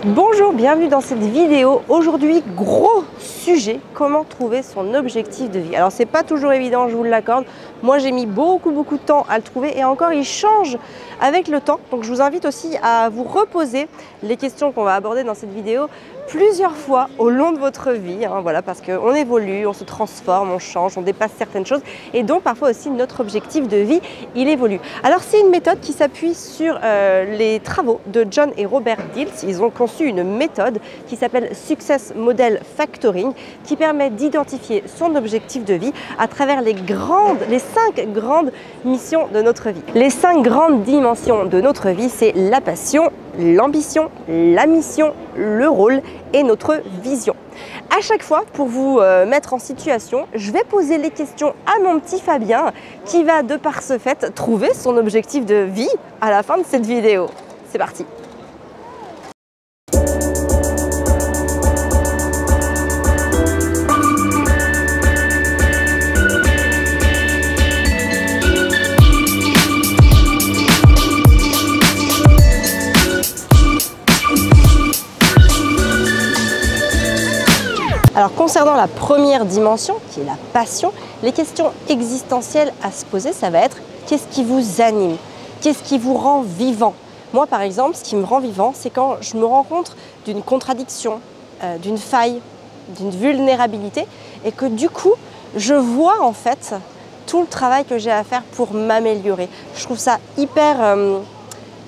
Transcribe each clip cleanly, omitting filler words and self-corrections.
Bonjour, bienvenue dans cette vidéo. Aujourd'hui, gros sujet, comment trouver son objectif de vie. Alors c'est pas toujours évident, je vous l'accorde. Moi j'ai mis beaucoup de temps à le trouver et encore il change avec le temps. Donc je vous invite aussi à vous reposer les questions qu'on va aborder dans cette vidéo plusieurs fois au long de votre vie, voilà, parce qu'on évolue, on se transforme, on change, on dépasse certaines choses et donc parfois aussi notre objectif de vie, il évolue. Alors c'est une méthode qui s'appuie sur les travaux de John et Robert Dilts. Ils ont conçu une méthode qui s'appelle Success Model Factoring qui permet d'identifier son objectif de vie à travers les 5 grandes missions de notre vie. Les 5 grandes dimensions de notre vie, c'est la passion, l'ambition, la mission, le rôle et notre vision. À chaque fois, pour vous mettre en situation, je vais poser les questions à mon petit Fabien qui va de par ce fait trouver son objectif de vie à la fin de cette vidéo. C'est parti! Alors concernant la première dimension, qui est la passion, les questions existentielles à se poser, ça va être qu'est-ce qui vous anime? Qu'est-ce qui vous rend vivant? Moi par exemple, ce qui me rend vivant, c'est quand je me rends compte d'une contradiction, d'une faille, d'une vulnérabilité et que du coup, je vois en fait tout le travail que j'ai à faire pour m'améliorer. Je trouve ça hyper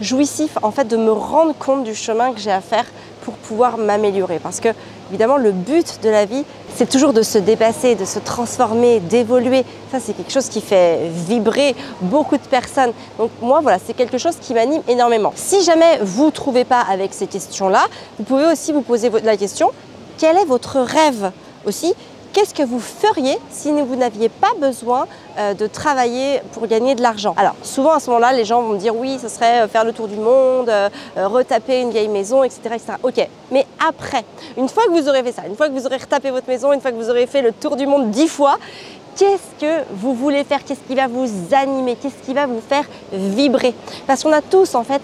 jouissif en fait de me rendre compte du chemin que j'ai à faire pour pouvoir m'améliorer parce que évidemment le but de la vie c'est toujours de se dépasser, de se transformer, d'évoluer. Ça c'est quelque chose qui fait vibrer beaucoup de personnes. Donc moi voilà, c'est quelque chose qui m'anime énormément. Si jamais vous ne trouvez pas avec ces questions-là, vous pouvez aussi vous poser la question, quel est votre rêve aussi? Qu'est-ce que vous feriez si vous n'aviez pas besoin de travailler pour gagner de l'argent? Alors souvent à ce moment-là, les gens vont me dire oui, ce serait faire le tour du monde, retaper une vieille maison, etc., etc. Ok, mais après, une fois que vous aurez fait ça, une fois que vous aurez retapé votre maison, une fois que vous aurez fait le tour du monde 10 fois, qu'est-ce que vous voulez faire? Qu'est-ce qui va vous animer? Qu'est-ce qui va vous faire vibrer? Parce qu'on a tous en fait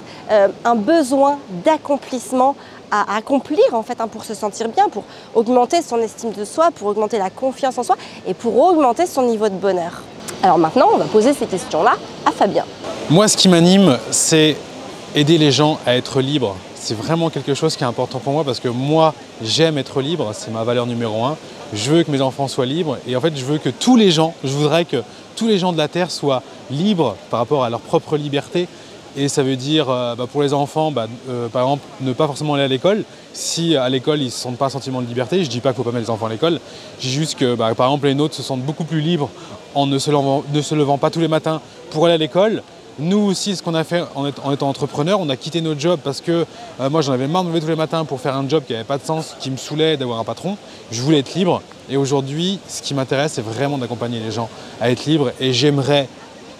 un besoin d'accomplissement à accomplir en fait pour se sentir bien, pour augmenter son estime de soi, pour augmenter la confiance en soi et pour augmenter son niveau de bonheur. Alors maintenant, on va poser ces questions-là à Fabien. Moi, ce qui m'anime, c'est aider les gens à être libres. C'est vraiment quelque chose qui est important pour moi parce que moi, j'aime être libre, c'est ma valeur numéro 1. Je veux que mes enfants soient libres et en fait, je voudrais que tous les gens de la Terre soient libres par rapport à leur propre liberté. Et ça veut dire, pour les enfants, par exemple, ne pas forcément aller à l'école. Si à l'école, ils ne se sentent pas un sentiment de liberté, je ne dis pas qu'il ne faut pas mettre les enfants à l'école. Je dis juste que, par exemple, les nôtres se sentent beaucoup plus libres en ne se levant pas tous les matins pour aller à l'école. Nous aussi, ce qu'on a fait en étant entrepreneur, on a quitté notre job parce que moi, j'en avais marre de me lever tous les matins pour faire un job qui n'avait pas de sens, qui me saoulait d'avoir un patron. Je voulais être libre. Et aujourd'hui, ce qui m'intéresse, c'est vraiment d'accompagner les gens à être libres. Et j'aimerais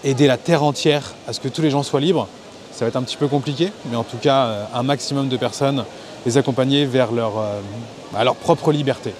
aider la Terre entière à ce que tous les gens soient libres. Ça va être un petit peu compliqué, mais en tout cas, un maximum de personnes, les accompagner vers leur propre liberté.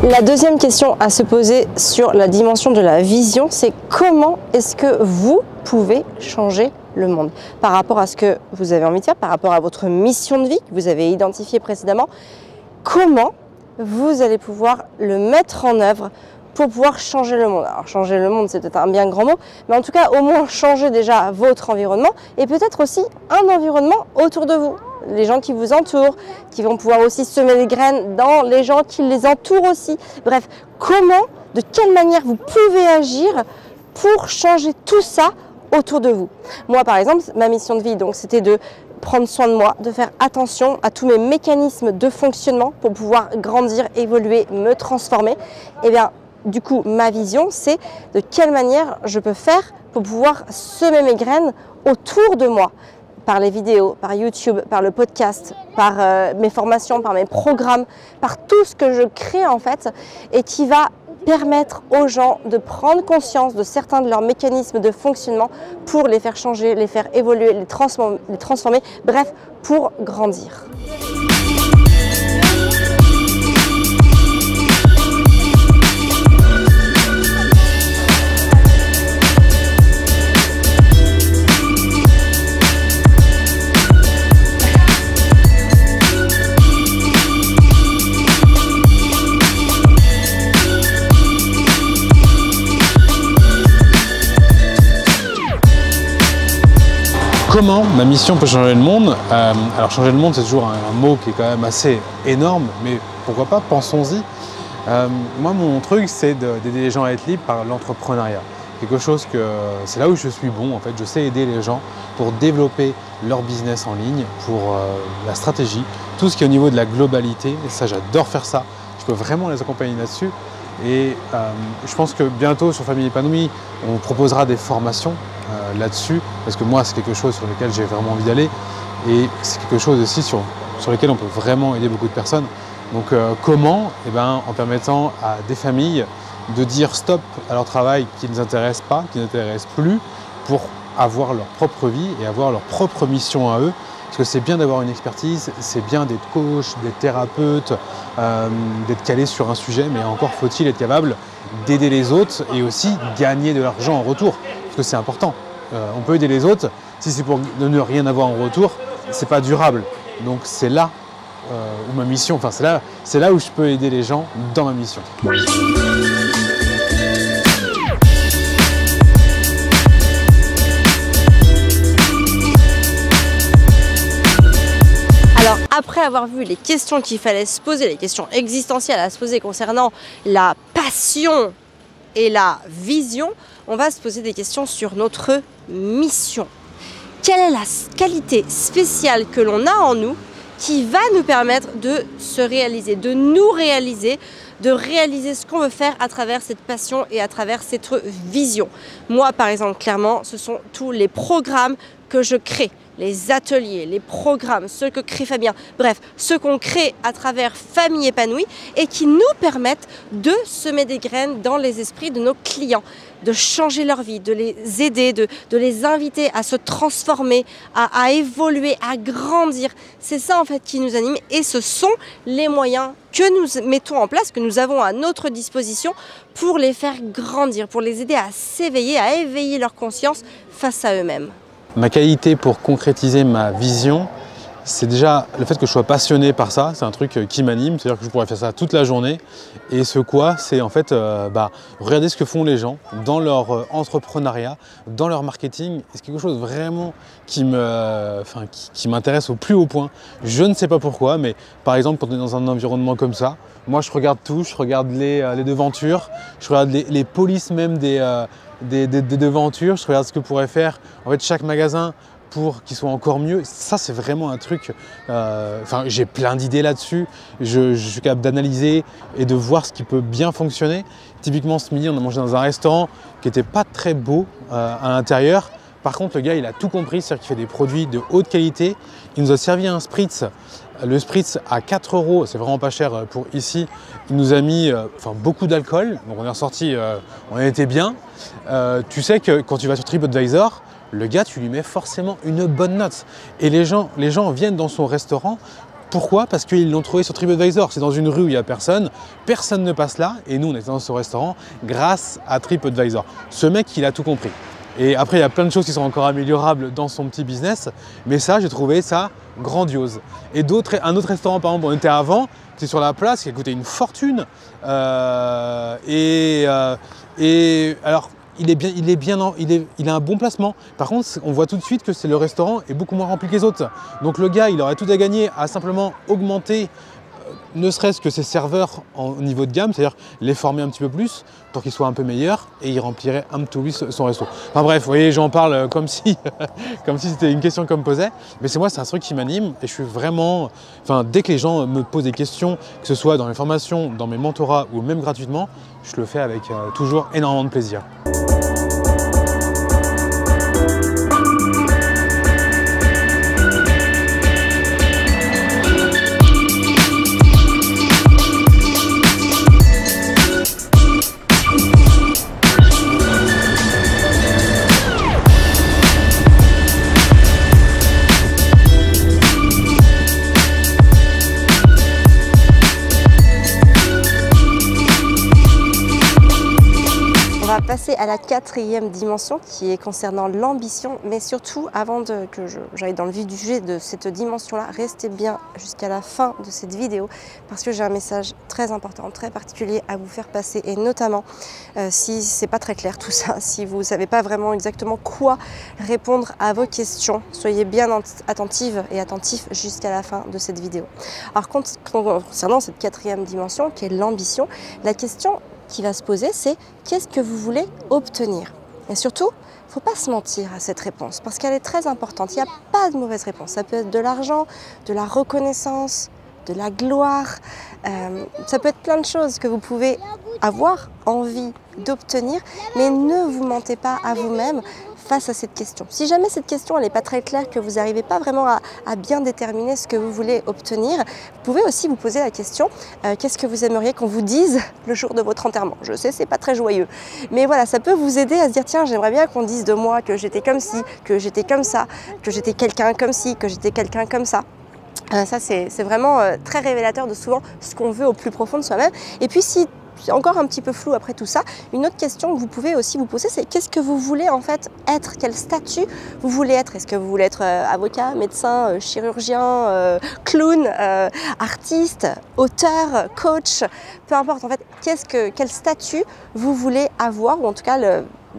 La deuxième question à se poser sur la dimension de la vision, c'est comment est-ce que vous pouvez changer le monde par rapport à ce que vous avez envie de faire, par rapport à votre mission de vie que vous avez identifiée précédemment. Comment vous allez pouvoir le mettre en œuvre pour pouvoir changer le monde? Alors changer le monde, c'est peut-être un bien grand mot, mais en tout cas au moins changer déjà votre environnement et peut-être aussi un environnement autour de vous. Les gens qui vous entourent, qui vont pouvoir aussi semer des graines dans les gens qui les entourent aussi. Bref, comment, de quelle manière vous pouvez agir pour changer tout ça autour de vous? Moi, par exemple, ma mission de vie, donc, c'était de prendre soin de moi, de faire attention à tous mes mécanismes de fonctionnement pour pouvoir grandir, évoluer, me transformer. Et bien, du coup, ma vision, c'est de quelle manière je peux faire pour pouvoir semer mes graines autour de moi. Par les vidéos, par YouTube, par le podcast, par mes formations, par mes programmes, par tout ce que je crée en fait et qui va permettre aux gens de prendre conscience de certains de leurs mécanismes de fonctionnement pour les faire changer, les faire évoluer, les transformer, bref, pour grandir. Comment ma mission peut changer le monde? Alors changer le monde, c'est toujours un mot qui est quand même assez énorme, mais pourquoi pas, pensons-y. Moi, mon truc, c'est d'aider les gens à être libres par l'entrepreneuriat. Quelque chose que c'est là où je suis bon, en fait. Je sais aider les gens pour développer leur business en ligne, pour la stratégie, tout ce qui est au niveau de la globalité. Et ça, j'adore faire ça. Je peux vraiment les accompagner là-dessus. Et je pense que bientôt, sur Famille Épanouie, on proposera des formations là-dessus, parce que moi, c'est quelque chose sur lequel j'ai vraiment envie d'aller, et c'est quelque chose aussi sur lequel on peut vraiment aider beaucoup de personnes. Donc comment? Eh ben, en permettant à des familles de dire stop à leur travail qui ne les intéresse pas, qui ne les intéresse plus, pour avoir leur propre vie et avoir leur propre mission à eux. Parce que c'est bien d'avoir une expertise, c'est bien d'être coach, d'être thérapeute, d'être calé sur un sujet, mais encore faut-il être capable d'aider les autres et aussi gagner de l'argent en retour. Parce que c'est important. On peut aider les autres, si c'est pour ne rien avoir en retour, c'est pas durable. Donc c'est là où ma mission, enfin c'est là où je peux aider les gens dans ma mission. Alors après avoir vu les questions qu'il fallait se poser, les questions existentielles à se poser concernant la passion et la vision, on va se poser des questions sur notre mission. Quelle est la qualité spéciale que l'on a en nous qui va nous permettre de se réaliser, de nous réaliser, de réaliser ce qu'on veut faire à travers cette passion et à travers cette vision. Moi, par exemple, clairement, ce sont tous les programmes que je crée, les ateliers, les programmes, ceux que crée Fabien, bref, ceux qu'on crée à travers Famille Épanouie et qui nous permettent de semer des graines dans les esprits de nos clients, de changer leur vie, de les aider, de les inviter à se transformer, à évoluer, à grandir. C'est ça en fait qui nous anime et ce sont les moyens que nous mettons en place, que nous avons à notre disposition pour les faire grandir, pour les aider à s'éveiller, à éveiller leur conscience face à eux-mêmes. Ma qualité pour concrétiser ma vision, c'est déjà le fait que je sois passionné par ça, c'est un truc qui m'anime, c'est-à-dire que je pourrais faire ça toute la journée. Et ce quoi, c'est en fait regarder ce que font les gens dans leur entrepreneuriat, dans leur marketing. C'est quelque chose vraiment qui m'intéresse au plus haut point. Je ne sais pas pourquoi, mais par exemple quand on est dans un environnement comme ça, moi je regarde tout, je regarde les devantures, je regarde les polices même des devantures, je regarde ce que pourrait faire en fait chaque magasin pour qu'il soit encore mieux. Ça, c'est vraiment un truc, j'ai plein d'idées là-dessus. Je suis capable d'analyser et de voir ce qui peut bien fonctionner. Typiquement, ce midi, on a mangé dans un restaurant qui n'était pas très beau à l'intérieur. Par contre, le gars, il a tout compris, c'est-à-dire qu'il fait des produits de haute qualité. Il nous a servi un spritz. Le spritz à 4 €, c'est vraiment pas cher pour ici. Il nous a mis beaucoup d'alcool, donc on est ressorti, on était bien. Tu sais que quand tu vas sur TripAdvisor, le gars, tu lui mets forcément une bonne note. Et les gens viennent dans son restaurant. Pourquoi? Parce qu'ils l'ont trouvé sur TripAdvisor. C'est dans une rue où il n'y a personne. Personne ne passe là. Et nous, on est dans ce restaurant grâce à TripAdvisor. Ce mec, il a tout compris. Et après, il y a plein de choses qui sont encore améliorables dans son petit business. Mais ça, j'ai trouvé ça grandiose. Et un autre restaurant, par exemple, on était avant, c'est sur la place, qui a coûté une fortune. Alors, il a un bon placement. Par contre, on voit tout de suite que le restaurant est beaucoup moins rempli que les autres. Donc le gars, il aurait tout à gagner à simplement augmenter ne serait-ce que ses serveurs au niveau de gamme, c'est-à-dire les former un petit peu plus pour qu'ils soient un peu meilleurs et il remplirait un petit peu plus son resto. Enfin bref, vous voyez, j'en parle comme si c'était une question qu'on me posait. Mais c'est un truc qui m'anime et je suis vraiment... dès que les gens me posent des questions, que ce soit dans mes formations, dans mes mentorats ou même gratuitement, je le fais avec toujours énormément de plaisir. passer à la 4e dimension qui est concernant l'ambition, mais surtout avant que j'aille dans le vif du sujet de cette dimension-là, restez bien jusqu'à la fin de cette vidéo parce que j'ai un message très important, très particulier à vous faire passer et notamment si c'est pas très clair tout ça, si vous ne savez pas vraiment exactement quoi répondre à vos questions, soyez bien attentive et attentif jusqu'à la fin de cette vidéo. Alors concernant cette 4e dimension qui est l'ambition, la question qui va se poser, c'est qu'est-ce que vous voulez obtenir? Et surtout, il ne faut pas se mentir à cette réponse parce qu'elle est très importante. Il n'y a pas de mauvaise réponse. Ça peut être de l'argent, de la reconnaissance, de la gloire. Ça peut être plein de choses que vous pouvez avoir envie d'obtenir, mais ne vous mentez pas à vous-même face à cette question. Si jamais cette question n'est pas très claire, que vous n'arrivez pas vraiment à bien déterminer ce que vous voulez obtenir, vous pouvez aussi vous poser la question qu'est-ce que vous aimeriez qu'on vous dise le jour de votre enterrement? Je sais, c'est pas très joyeux, mais voilà, ça peut vous aider à se dire tiens, j'aimerais bien qu'on dise de moi que j'étais comme ci, que j'étais comme ça, que j'étais quelqu'un comme ci, que j'étais quelqu'un comme ça. Ça, c'est vraiment très révélateur de souvent ce qu'on veut au plus profond de soi-même. Et puis si c'est encore un petit peu flou après tout ça, une autre question que vous pouvez aussi vous poser, c'est qu'est-ce que vous voulez en fait être? Quel statut vous voulez être? Est-ce que vous voulez être avocat, médecin, chirurgien, clown, artiste, auteur, coach? Peu importe en fait, quel statut vous voulez avoir, ou en tout cas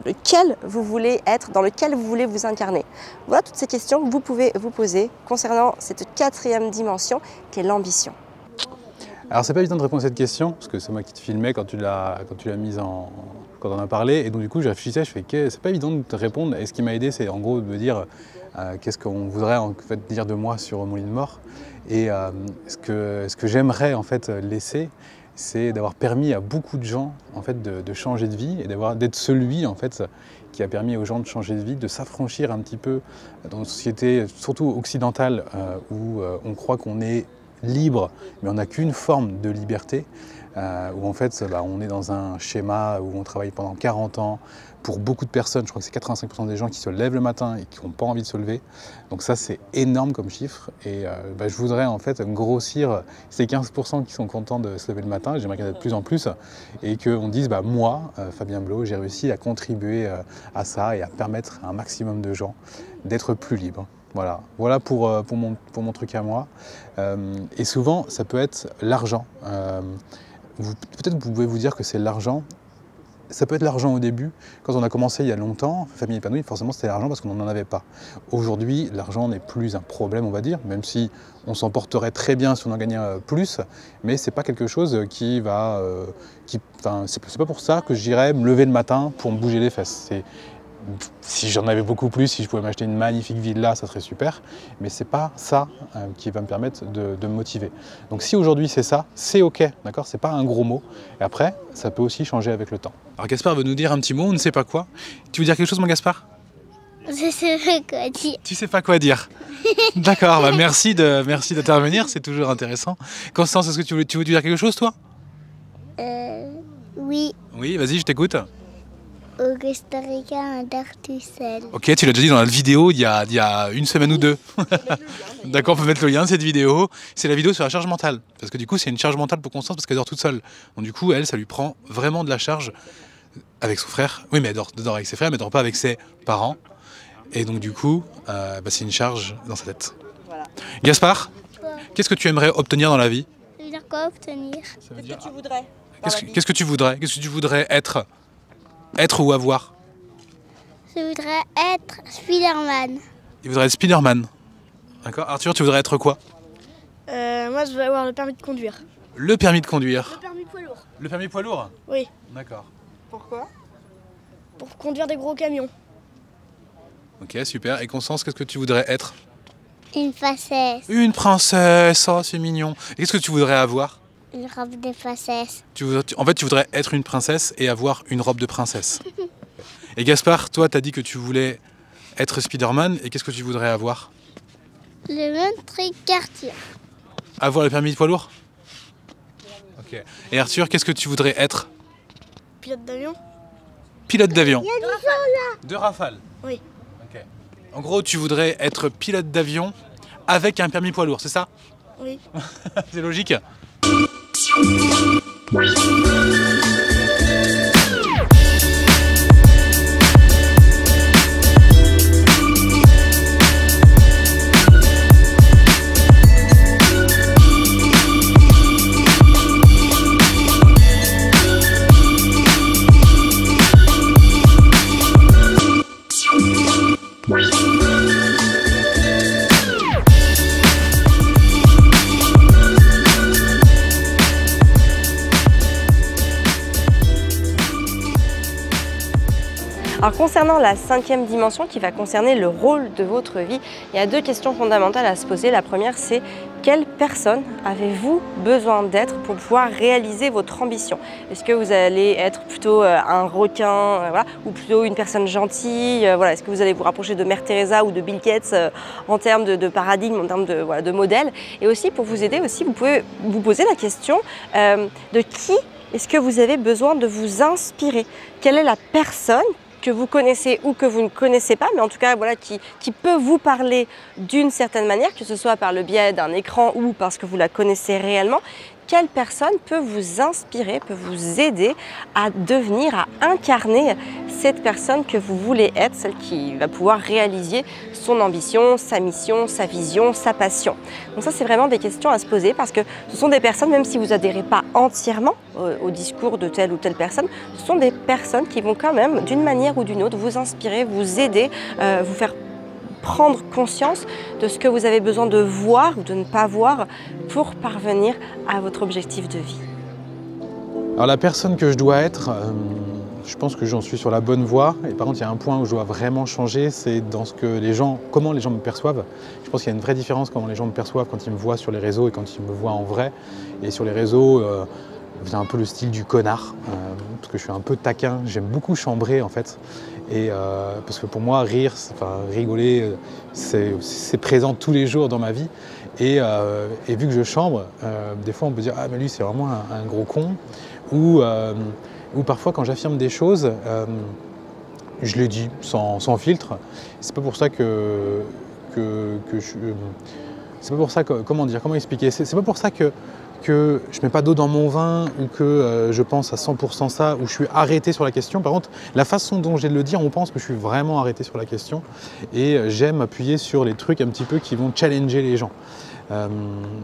lequel vous voulez être, dans lequel vous voulez vous incarner. Voilà toutes ces questions que vous pouvez vous poser concernant cette 4e dimension qui est l'ambition. Alors c'est pas évident de répondre à cette question, parce que c'est moi qui te filmais quand tu l'as mise quand on en a parlé, et donc du coup je réfléchissais, je fais que c'est pas évident de te répondre, et ce qui m'a aidé c'est en gros de me dire qu'est-ce qu'on voudrait en fait dire de moi sur Mon lit de mort, et ce que j'aimerais en fait laisser, c'est d'avoir permis à beaucoup de gens en fait de changer de vie, et d'être celui en fait qui a permis aux gens de changer de vie, de s'affranchir un petit peu dans une société surtout occidentale où on croit qu'on est libre, mais on n'a qu'une forme de liberté, où en fait on est dans un schéma où on travaille pendant 40 ans. Pour beaucoup de personnes, je crois que c'est 85% des gens qui se lèvent le matin et qui n'ont pas envie de se lever. Donc ça c'est énorme comme chiffre, et je voudrais en fait grossir ces 15% qui sont contents de se lever le matin. J'aimerais qu'il y en ait de plus en plus, et qu'on dise moi, Fabien Blot, j'ai réussi à contribuer à ça et à permettre à un maximum de gens d'être plus libres. Voilà pour mon truc à moi. Et souvent, ça peut être l'argent. Peut-être vous pouvez vous dire que c'est l'argent. Ça peut être l'argent au début. Quand on a commencé il y a longtemps, Famille épanouie, forcément c'était l'argent parce qu'on n'en avait pas. Aujourd'hui, l'argent n'est plus un problème, on va dire, même si on s'en porterait très bien si on en gagnait plus, mais c'est pas quelque chose qui va... c'est pas pour ça que j'irais me lever le matin pour me bouger les fesses. Si j'en avais beaucoup plus, si je pouvais m'acheter une magnifique villa, ça serait super, mais c'est pas ça qui va me permettre de me motiver. Donc si aujourd'hui c'est ça, c'est ok, d'accord? C'est pas un gros mot, et après, ça peut aussi changer avec le temps. Alors Gaspard veut nous dire un petit mot, on ne sait pas quoi. Tu veux dire quelque chose, mon Gaspard? Je sais pas quoi dire. Tu sais pas quoi dire? D'accord, merci d'intervenir, c'est toujours intéressant. Constance, est-ce que tu veux dire quelque chose, toi? Oui. Oui, vas-y, je t'écoute. Au Costa Rica, un dort tout seul. Ok, tu l'as déjà dit dans la vidéo il y a une semaine ou deux. D'accord, on peut mettre le lien de cette vidéo. C'est la vidéo sur la charge mentale. Parce que du coup, c'est une charge mentale pour Constance parce qu'elle dort toute seule. Donc du coup, elle, ça lui prend vraiment de la charge avec son frère. Oui, mais elle dort avec ses frères, mais elle dort pas avec ses parents. Et donc du coup, c'est une charge dans sa tête. Voilà. Gaspard, qu'est-ce que tu aimerais obtenir dans la vie? Ça veut dire quoi, obtenir? Qu'est-ce que tu voudrais? Qu'est-ce que tu voudrais? Qu'est-ce que tu voudrais être? Être ou avoir? Je voudrais être Spider-Man. Il voudrait être Spider-Man. D'accord. Arthur, tu voudrais être quoi? Moi, je veux avoir le permis de conduire. Le permis de conduire. Le permis poids lourd. Le permis poids lourd? Oui. D'accord. Pourquoi? Pour conduire des gros camions. Ok, super. Et Constance, qu'est-ce que tu voudrais être? Une princesse. Une princesse, oh c'est mignon. Et qu'est-ce que tu voudrais avoir? Une robe de princesse. En fait, tu voudrais être une princesse et avoir une robe de princesse. Et Gaspard, toi, t'as dit que tu voulais être Spider-Man, et qu'est-ce que tu voudrais avoir? Le même truc qu'Arthur. Avoir le permis de poids lourd? Ok. Et Arthur, qu'est-ce que tu voudrais être? Pilote d'avion. Pilote d'avion. De Rafale. De Rafale? Oui. Ok. En gros, tu voudrais être pilote d'avion avec un permis poids lourd, c'est ça? Oui. C'est logique? Alors concernant la 5e dimension qui va concerner le rôle de votre vie, il y a 2 questions fondamentales à se poser. La première, c'est quelle personne avez-vous besoin d'être pour pouvoir réaliser votre ambition? Est-ce que vous allez être plutôt un requin voilà, ou plutôt une personne gentille voilà. Est-ce que vous allez vous rapprocher de Mère Teresa ou de Bill Gates en termes de paradigme, en termes de modèle? Et aussi pour vous aider, aussi, vous pouvez vous poser la question de qui est-ce que vous avez besoin de vous inspirer? Quelle est la personne que vous connaissez ou que vous ne connaissez pas, mais en tout cas voilà, qui peut vous parler d'une certaine manière, que ce soit par le biais d'un écran ou parce que vous la connaissez réellement? Quelle personne peut vous inspirer, peut vous aider à devenir, à incarner cette personne que vous voulez être, celle qui va pouvoir réaliser son ambition, sa mission, sa vision, sa passion? Donc ça, c'est vraiment des questions à se poser parce que ce sont des personnes, même si vous n'adhérez pas entièrement au discours de telle ou telle personne, ce sont des personnes qui vont quand même, d'une manière ou d'une autre, vous inspirer, vous aider, vous faire prendre conscience de ce que vous avez besoin de voir ou de ne pas voir pour parvenir à votre objectif de vie. Alors la personne que je dois être, je pense que j'en suis sur la bonne voie. Et par contre, il y a un point où je dois vraiment changer, c'est dans ce que comment les gens me perçoivent. Je pense qu'il y a une vraie différence comment les gens me perçoivent quand ils me voient sur les réseaux et quand ils me voient en vrai. Et sur les réseaux, j'ai un peu le style du connard, parce que je suis un peu taquin. J'aime beaucoup chambrer en fait. Et parce que pour moi, rire, rigoler, c'est présent tous les jours dans ma vie. Et vu que je chambre, des fois on peut dire « Ah mais lui c'est vraiment un gros con ». Ou parfois quand j'affirme des choses, je les dis sans filtre. C'est pas pour ça que c'est pas pour ça que, comment expliquer, c'est pas pour ça que je mets pas d'eau dans mon vin ou que je pense à 100% ça, ou je suis arrêté sur la question. Par contre, la façon dont j'ai de le dire, on pense que je suis vraiment arrêté sur la question et j'aime appuyer sur les trucs un petit peu qui vont challenger les gens.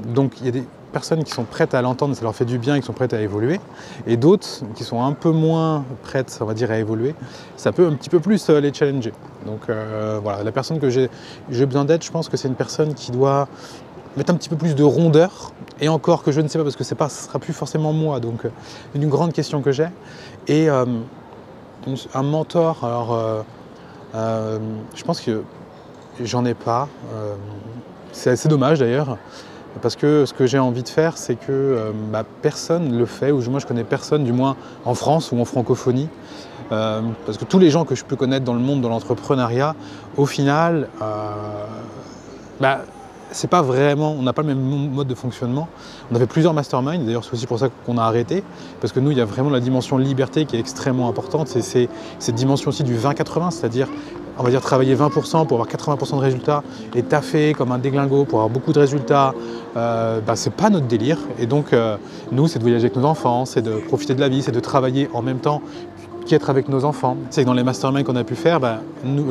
Donc il y a des personnes qui sont prêtes à l'entendre, ça leur fait du bien, qui sont prêtes à évoluer, et d'autres qui sont un peu moins prêtes, on va dire, à évoluer, ça peut un petit peu plus les challenger. Donc voilà, la personne que j'ai besoin d'être, je pense que c'est une personne qui doit mettre un petit peu plus de rondeur, et encore que je ne sais pas, parce que ce ne sera plus forcément moi, donc une grande question que j'ai. Et un mentor, alors je pense que j'en ai pas, c'est assez dommage d'ailleurs, parce que ce que j'ai envie de faire, c'est que personne le fait, ou moi je connais personne, du moins en France ou en francophonie, parce que tous les gens que je peux connaître dans le monde de l'entrepreneuriat, au final, c'est pas vraiment, on n'a pas le même mode de fonctionnement. On avait plusieurs masterminds, d'ailleurs c'est aussi pour ça qu'on a arrêté, parce que nous, il y a vraiment la dimension liberté qui est extrêmement importante. C'est cette dimension aussi du 20-80, c'est-à-dire, on va dire, travailler 20% pour avoir 80% de résultats et taffer comme un déglingo pour avoir beaucoup de résultats, c'est pas notre délire. Et donc, nous, c'est de voyager avec nos enfants, c'est de profiter de la vie, c'est de travailler en même temps qu'être avec nos enfants. C'est que dans les masterminds qu'on a pu faire, nous,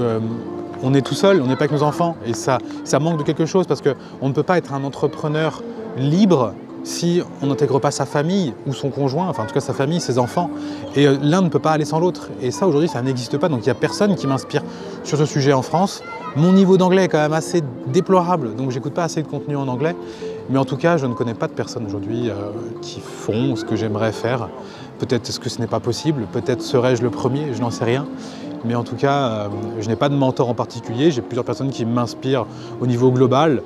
on est tout seul, on n'est pas avec nos enfants, et ça manque de quelque chose, parce qu'on ne peut pas être un entrepreneur libre si on n'intègre pas sa famille ou son conjoint, enfin en tout cas sa famille, ses enfants, et l'un ne peut pas aller sans l'autre. Et ça aujourd'hui, ça n'existe pas, donc il n'y a personne qui m'inspire sur ce sujet en France. Mon niveau d'anglais est quand même assez déplorable, donc j'écoute pas assez de contenu en anglais, mais en tout cas je ne connais pas de personnes aujourd'hui qui font ce que j'aimerais faire. Peut-être est-ce que ce n'est pas possible, peut-être serais-je le premier, je n'en sais rien. Mais en tout cas, je n'ai pas de mentor en particulier. J'ai plusieurs personnes qui m'inspirent au niveau global,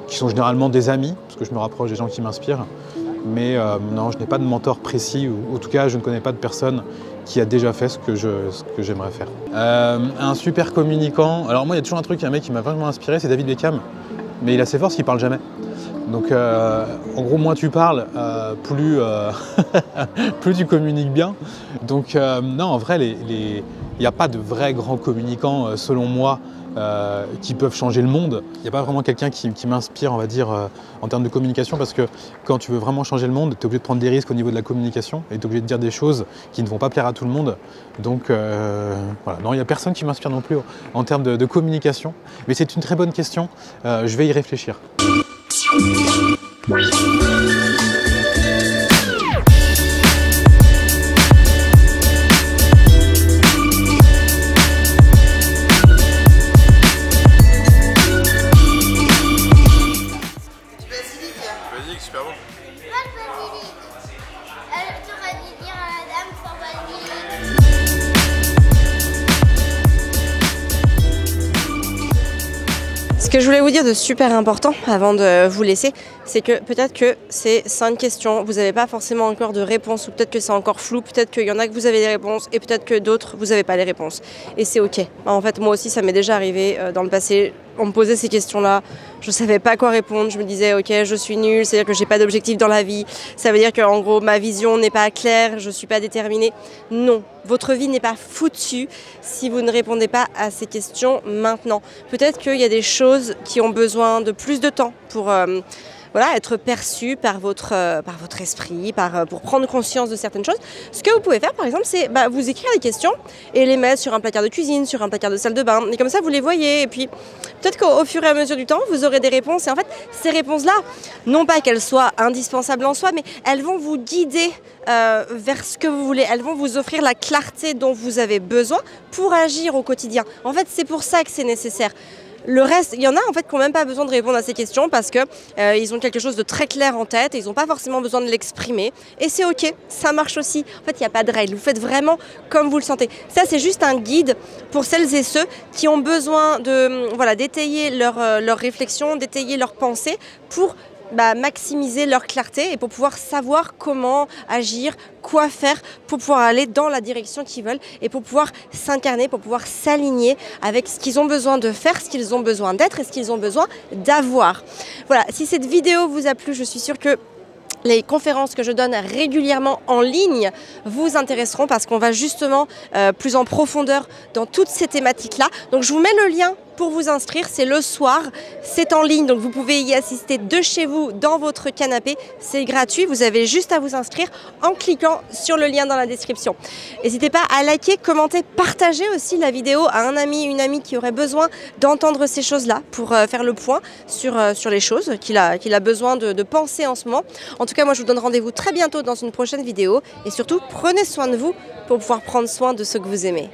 qui sont généralement des amis, parce que je me rapproche des gens qui m'inspirent. Mais non, je n'ai pas de mentor précis, ou en tout cas, je ne connais pas de personne qui a déjà fait ce que j'aimerais faire. Un super communicant. Alors moi, il y a toujours un mec qui m'a vraiment inspiré, c'est David Beckham. Mais il a ses forces, il ne parle jamais. Donc en gros, moins tu parles, plus tu communiques bien. Donc non, en vrai, il n'y a pas de vrais grands communicants, selon moi, qui peuvent changer le monde. Il n'y a pas vraiment quelqu'un qui m'inspire, on va dire, en termes de communication, parce que quand tu veux vraiment changer le monde, tu es obligé de prendre des risques au niveau de la communication, et tu es obligé de dire des choses qui ne vont pas plaire à tout le monde. Donc voilà, non, il n'y a personne qui m'inspire non plus en termes de communication. Mais c'est une très bonne question, je vais y réfléchir. que je voulais vous dire de super important avant de vous laisser, c'est que peut-être que ces 5 questions, vous n'avez pas forcément encore de réponse, ou peut-être que c'est encore flou, peut-être qu'il y en a que vous avez des réponses, et peut-être que d'autres, vous n'avez pas les réponses. Et c'est ok. En fait, moi aussi, ça m'est déjà arrivé dans le passé. On me posait ces questions-là, je ne savais pas quoi répondre, je me disais ok, je suis nulle, c'est-à-dire que j'ai pas d'objectif dans la vie, ça veut dire qu'en gros ma vision n'est pas claire, je ne suis pas déterminée. Non, votre vie n'est pas foutue si vous ne répondez pas à ces questions maintenant. Peut-être qu'il y a des choses qui ont besoin de plus de temps pour voilà, être perçues par votre esprit, pour prendre conscience de certaines choses. Ce que vous pouvez faire par exemple, c'est vous écrire les questions et les mettre sur un placard de cuisine, sur un placard de salle de bain, et comme ça vous les voyez, et puis peut-être qu'au fur et à mesure du temps, vous aurez des réponses. Et en fait, ces réponses-là, non pas qu'elles soient indispensables en soi, mais elles vont vous guider vers ce que vous voulez. Elles vont vous offrir la clarté dont vous avez besoin pour agir au quotidien. En fait, c'est pour ça que c'est nécessaire. Le reste, il y en a en fait qui n'ont même pas besoin de répondre à ces questions parce que ils ont quelque chose de très clair en tête et ils n'ont pas forcément besoin de l'exprimer. Et c'est ok, ça marche aussi. En fait, il n'y a pas de règle. Vous faites vraiment comme vous le sentez. Ça, c'est juste un guide pour celles et ceux qui ont besoin de d'étayer leur réflexion, d'étayer leurs pensées pour maximiser leur clarté et pour pouvoir savoir comment agir, quoi faire pour pouvoir aller dans la direction qu'ils veulent et pour pouvoir s'incarner, pour pouvoir s'aligner avec ce qu'ils ont besoin de faire, ce qu'ils ont besoin d'être et ce qu'ils ont besoin d'avoir. Voilà, si cette vidéo vous a plu, je suis sûre que les conférences que je donne régulièrement en ligne vous intéresseront parce qu'on va justement plus en profondeur dans toutes ces thématiques-là. Donc je vous mets le lien pour vous inscrire, c'est le soir, c'est en ligne, donc vous pouvez y assister de chez vous, dans votre canapé, c'est gratuit, vous avez juste à vous inscrire en cliquant sur le lien dans la description. N'hésitez pas à liker, commenter, partager aussi la vidéo à un ami, une amie qui aurait besoin d'entendre ces choses-là pour faire le point sur les choses qu'il a besoin de penser en ce moment. En tout cas, moi je vous donne rendez-vous très bientôt dans une prochaine vidéo et surtout, prenez soin de vous pour pouvoir prendre soin de ceux que vous aimez.